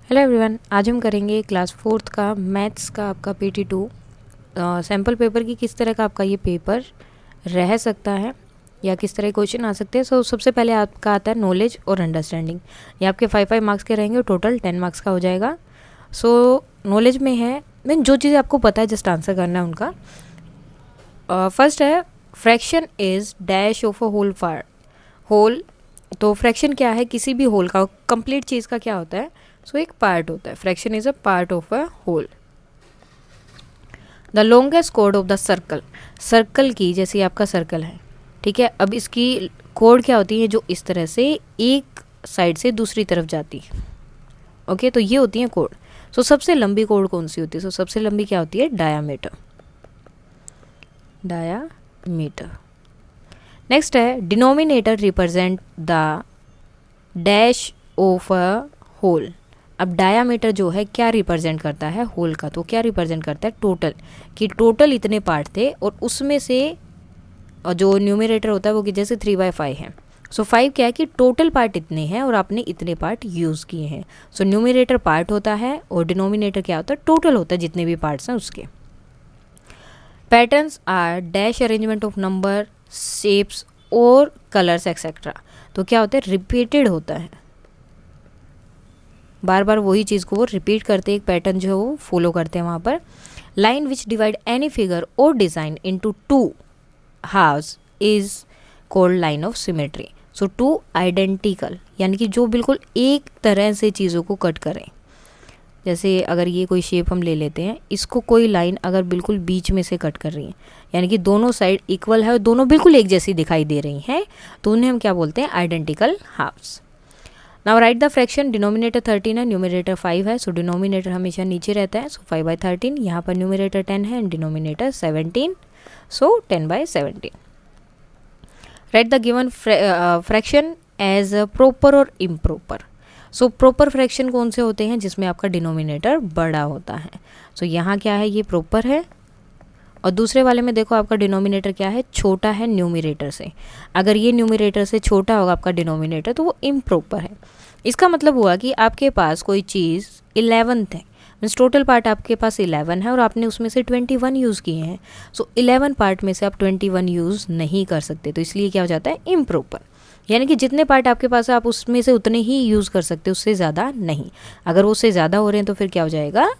Hello everyone, आज हम करेंगे क्लास फोर्थ का मैथ्स का आपका PT2 सैम्पल पेपर की किस तरह का आपका ये पेपर रह सकता है या किस तरह क्वेश्चन आ सकते हैं। सबसे पहले आपका आता है नॉलेज और अंडरस्टैंडिंग। ये आपके 5 मार्क्स के रहेंगे और टोटल 10 मार्क्स का हो जाएगा। नॉलेज में है मीन जो चीज़ें आपको पता है जस्ट आंसर करना है उनका। फर्स्ट है fraction is dash of a whole. तो फ्रैक्शन क्या है, किसी भी होल का, कंप्लीट चीज़ का क्या होता है, एक पार्ट होता है। Fraction is a part of a whole. The longest कोड ऑफ द सर्कल की, जैसे आपका सर्कल है, ठीक है। अब इसकी कोड क्या होती है, जो इस तरह से एक साइड से दूसरी तरफ जाती है। ओके, तो ये होती है कोड। सबसे लंबी कोड कौन सी होती है? सबसे लंबी क्या होती है? डायामीटर। नेक्स्ट है denominator represent the dash of a whole. अब डायामीटर जो है क्या रिप्रेजेंट करता है? होल का। तो क्या रिप्रेजेंट करता है? टोटल, कि टोटल इतने पार्ट थे और उसमें से जो न्यूमरेटर होता है वो कि जैसे 3/5 है। 5 क्या है कि टोटल पार्ट इतने हैं और आपने इतने पार्ट यूज़ किए हैं। न्यूमरेटर पार्ट होता है और डिनोमिनेटर क्या होता है? टोटल होता है, जितने भी पार्ट्स हैं उसके। Patterns are dash arrangement of number, shapes और कलर्स एक्सेट्रा। तो क्या होता है? रिपीटेड होता है, बार बार वही चीज़ को वो रिपीट करते हैं, एक पैटर्न जो है वो फॉलो करते हैं वहाँ पर। Line which divide any figure और design into 2 halves is called line of symmetry. 2 identical, यानी कि जो बिल्कुल एक तरह से चीज़ों को कट करें। जैसे अगर ये कोई शेप हम ले लेते हैं, इसको कोई लाइन अगर बिल्कुल बीच में से कट कर रही है, यानी कि दोनों साइड इक्वल है और दोनों बिल्कुल एक जैसी दिखाई दे रही हैं, तो उन्हें हम क्या बोलते हैं? Identical halves. Now write the fraction. Denominator 13 है, न्यूमरेटर 5 है। डिनोमिनेटर हमेशा नीचे रहता है, 5/13। यहाँ पर न्यूमरेटर 10 है and denominator 17, 10/17। Write the given fraction as proper और इम्प्रॉपर। प्रॉपर फ्रैक्शन कौन से होते हैं? जिसमें आपका डिनोमिनेटर बड़ा होता है। यहाँ क्या है? ये प्रॉपर है। और दूसरे वाले में देखो आपका डिनोमिनेटर क्या है? छोटा है न्यूमरेटर से। अगर ये न्यूमरेटर से छोटा होगा आपका डिनोमिनेटर, तो वो इम्प्रॉपर है। इसका मतलब हुआ कि आपके पास कोई चीज़ 11 है, मीन्स टोटल पार्ट आपके पास 11 है और आपने उसमें से 21 यूज़ किए हैं। 11 पार्ट में से आप 21 यूज़ नहीं कर सकते, तो इसलिए क्या हो जाता है? इम्प्रॉपर। यानी कि जितने पार्ट आपके पास है आप उसमें से उतने ही यूज़ कर सकते, उससे ज़्यादा नहीं। अगर उससे ज़्यादा हो रहे हैं तो फिर क्या हो जाएगा?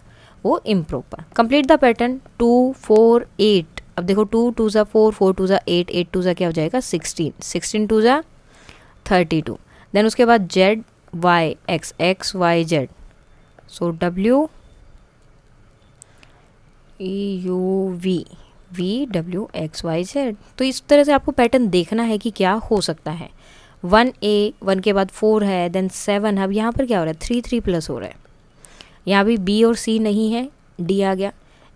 वो इम्प्रॉपर। Complete the pattern 2 4 8। अब देखो 2 2 ज़ा 4, 4 2 ज़ा 8, 8 2 ज़ा क्या हो जाएगा? 16, 16 2 ज़ा 32। देन उसके बाद Z Y X, X Y Z. W E U V, V W X Y Z। तो इस तरह से आपको पैटर्न देखना है कि क्या हो सकता है। 1A, 1 के बाद 4 है, देन 7। अब यहाँ पर क्या हो रहा है? 3 3 प्लस हो रहा है। यहाँ भी B और C नहीं है, D आ गया।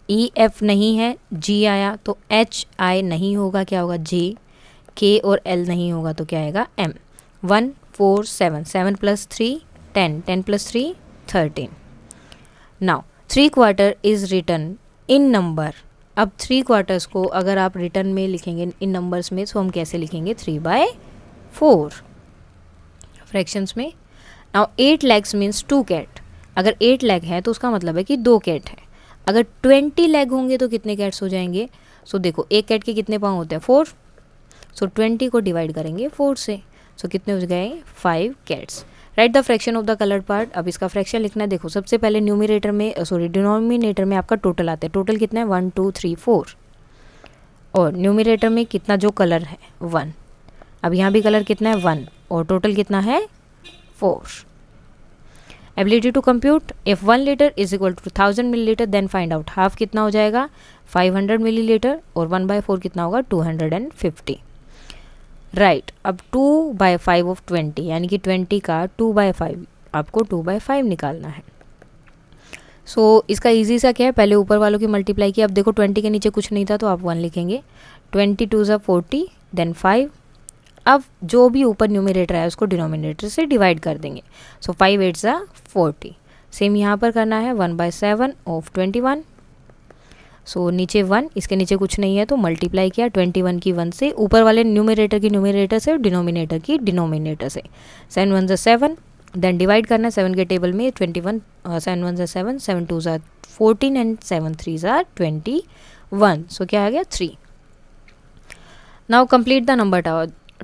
E F नहीं है, G आया। तो H I नहीं होगा, क्या होगा? J। K और L नहीं होगा, तो क्या आएगा? M। 1 4 7, 7 + 3 10, 10 + 3 13। Now 3/4 is written in number. अब 3/4 को अगर आप रिटर्न में लिखेंगे इन नंबर्स में, तो हम कैसे लिखेंगे? 3/4 फ्रैक्शंस में। Now 8 legs means 2 cat. अगर 8 लेग है तो उसका मतलब है कि 2 कैट है। अगर 20 लेग होंगे तो कितने कैट्स हो जाएंगे? देखो एक कैट के कितने पाँव होते हैं? 4। 20 को डिवाइड करेंगे 4 से, कितने हो गए? 5 cats. Right the fraction of the coloured part. अब इसका फ्रैक्शन लिखना है। देखो सबसे पहले न्यूमरेटर में डिनोमिनेटर में आपका टोटल आता है। टोटल कितना है? 1 2 3 4। और न्यूमरेटर में कितना जो कलर है? 1। अब यहाँ भी कलर कितना है? 1। और टोटल कितना है? 4। Ability to compute. If 1 litre is equal to 1000 millilitre, then find out half कितना हो जाएगा? 500 मिलीलीटर। और 1/4 कितना होगा? 250। राइट। अब 2/5 ऑफ 20, यानी कि 20 का 2/5, आपको 2/5 निकालना है। इसका इजी सा क्या है? पहले ऊपर वालों की मल्टीप्लाई की। अब देखो 20 के नीचे कुछ नहीं था तो आप 1 लिखेंगे। 20 2 ज़ा 40, देन 5। अब जो भी ऊपर न्यूमरेटर है उसको डिनोमिनेटर से डिवाइड कर देंगे। 5 8 ज़ा 40। सेम यहाँ पर करना है। 1/7 ऑफ 21। नीचे 1, इसके नीचे कुछ नहीं है तो मल्टीप्लाई किया 21 की 1 से, ऊपर वाले न्यूमरेटर की न्यूमरेटर से और डिनोमिनेटर की डिनोमिनेटर से। 7 1 ज़ा 7, देन डिवाइड करना है 7 के टेबल में 21, 7 1 7, 7 2 14 एंड 7 3 21. सो क्या आ गया 3. Now complete the number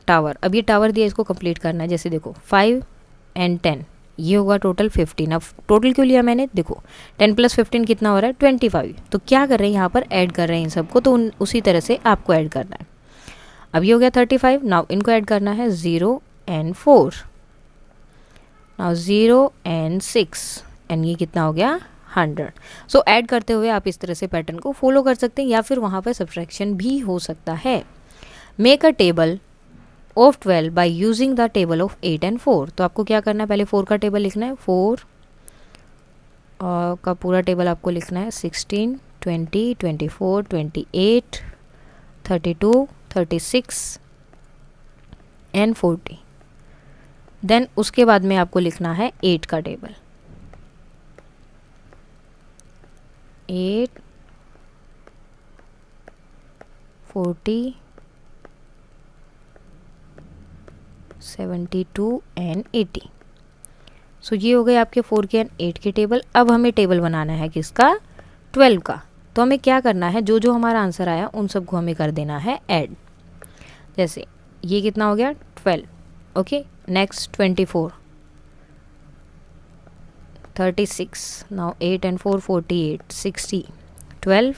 tower. अब ये टावर दिया, इसको कंप्लीट करना है. जैसे देखो 5 एंड 10, ये होगा टोटल 15. अब टोटल क्यों लिया मैंने, देखो 10 + 15 कितना हो रहा है 25. तो क्या कर रहे हैं यहाँ पर, ऐड कर रहे हैं इन सबको, तो उसी तरह से आपको ऐड करना है. अब ये हो गया 35. नाउ इनको ऐड करना है 0 एंड 4. नाउ 0 एंड 6, एंड ये कितना हो गया 100. सो ऐड करते हुए आप इस तरह से पैटर्न को फॉलो कर सकते हैं, या फिर वहाँ पर सब्ट्रैक्शन भी हो सकता है. Make a table of 12 by using the table of 8 and 4. तो आपको क्या करना है, पहले 4 का टेबल लिखना है. 4 का पूरा टेबल आपको लिखना है. 16 20 24 28 32 36 एंड 40. देन उसके बाद में आपको लिखना है 8 का टेबल. 8 40 72 एंड 80. सो ये हो गए आपके 4 के एंड 8 के टेबल. अब हमें टेबल बनाना है किसका, 12 का. तो हमें क्या करना है, जो जो हमारा आंसर आया उन सबको हमें कर देना है ऐड. जैसे ये कितना हो गया 12. Okay, next 24 36. Now 8 and 4 48 60 12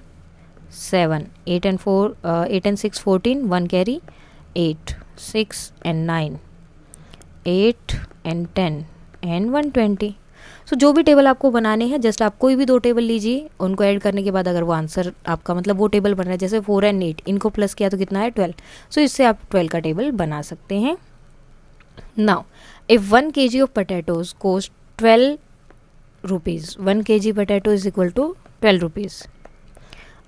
7 8 and 4 8 and 6 14 1 carry 8 6 and 9 8 and 10 and 120. सो जो भी टेबल आपको बनाने हैं, जस्ट आप कोई भी 2 टेबल लीजिए, उनको ऐड करने के बाद अगर वो आंसर आपका मतलब वो टेबल बन रहा है, जैसे 4 एंड 8 इनको प्लस किया तो कितना है 12. सो इससे आप 12 का टेबल बना सकते हैं. Now if 1 kg of potatoes cost 12 rupees, 1 kg potato is equal to 12 rupees.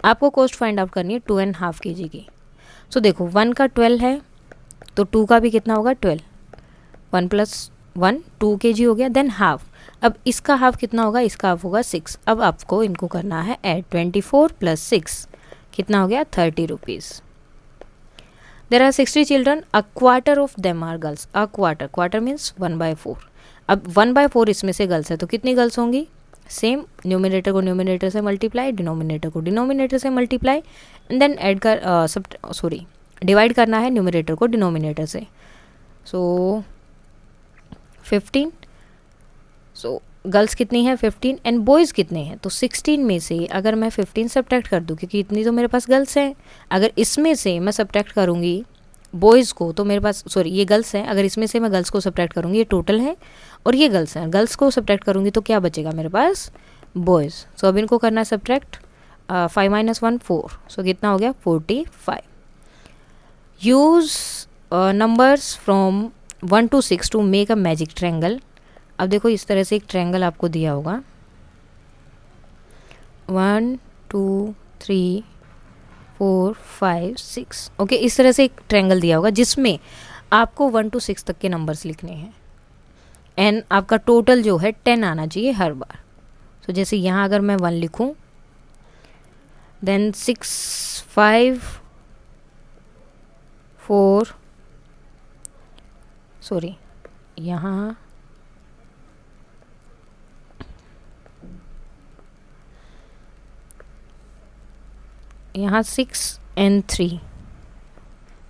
आपको कॉस्ट फाइंड आउट करनी है 2.5 kg की. सो देखो 1 का 12 है, तो 2 का भी कितना होगा 12. 1 + 1 2 kg हो गया. देन हाफ, अब इसका हाफ कितना होगा, इसका हाफ होगा 6. अब आपको इनको करना है ऐड. 24 + 6 कितना हो गया 30 rupees. There are 60 children, a quarter of them are girls. A quarter means 1/4. अब 1/4 इसमें से गर्ल्स है, तो कितनी गर्ल्स होंगी, सेम न्यूमिनेटर को न्यूमिनेटर से मल्टीप्लाई, डिनोमिनेटर को डिनोमिनेटर से मल्टीप्लाई, एंड देन ऐड कर डिवाइड करना है न्यूमिनेटर को डिनोमिनेटर से. सो 15. सो गर्ल्स कितनी है 15 एंड बॉयज़ कितने हैं, तो 16 में से अगर मैं 15 सब्ट्रैक्ट कर दूँ, क्योंकि इतनी तो मेरे पास गर्ल्स हैं, अगर इसमें से मैं सब्ट्रैक्ट करूँगी बॉयज़ को, तो मेरे पास ये गर्ल्स हैं, अगर इसमें से मैं गर्ल्स को सब्ट्रैक्ट करूँगी, ये टोटल है, और ये गर्ल्स हैं, गर्ल्स को सब्ट्रैक्ट करूँगी तो क्या बचेगा मेरे पास बॉयज़. सो अब इनको करना है सब्ट्रैक्ट. 5 - 1 4. सो कितना हो गया 45. Use numbers from 1 to 6 to make a magic triangle. अब देखो इस तरह से एक ट्रैंगल आपको दिया होगा. 1 2 3 4 5 6. ओके, इस तरह से एक ट्रैंगल दिया होगा जिसमें आपको 1 to 6 तक के नंबर्स लिखने हैं, एंड आपका टोटल जो है 10 आना चाहिए हर बार. तो जैसे यहाँ अगर मैं 1 लिखूँ, देन 6 5 4 यहाँ 6 and 3.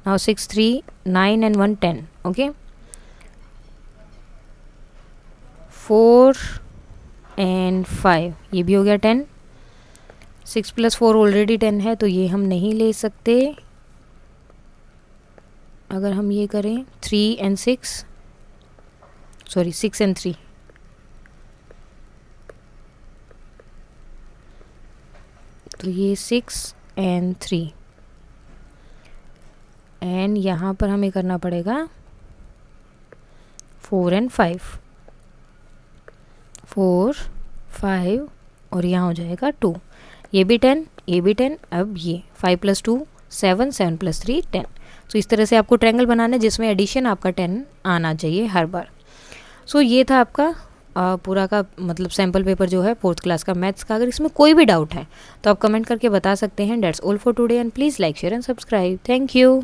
Now 6 3 9 and 1 10. Okay, 4 and 5 ये भी हो गया 10. 6 + 4 ऑलरेडी 10 है, तो ये हम नहीं ले सकते. अगर हम ये करें 3 and 6 and 3, तो ये 6 and 3, एंड यहाँ पर हमें करना पड़ेगा 4 and 5. 4 5 और यहाँ हो जाएगा 2. ये भी 10, ये भी 10. अब ये 5 + 2 7 7 + 3 10. तो इस तरह से आपको ट्रायंगल बनाना है जिसमें एडिशन आपका 10 आना चाहिए हर बार. सो ये था आपका पूरा का मतलब सैम्पल पेपर जो है 4th क्लास का मैथ्स का. अगर इसमें कोई भी डाउट है तो आप कमेंट करके बता सकते हैं. That's all for today, and please like share and subscribe. Thank you.